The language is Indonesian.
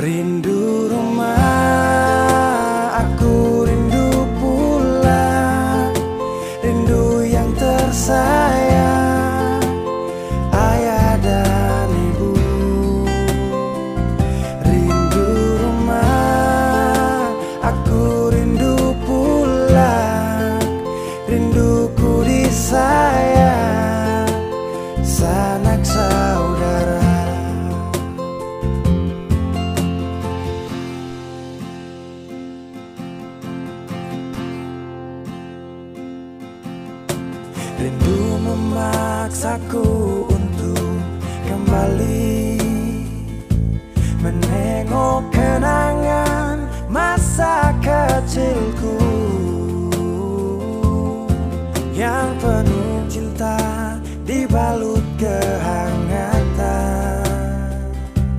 Rindu rumah, aku rindu pulang, rindu yang tersayang, ayah dan ibu. Rindu rumah, aku rindu pulang, rinduku disayang, sanak saudara. Rindu memaksaku untuk kembali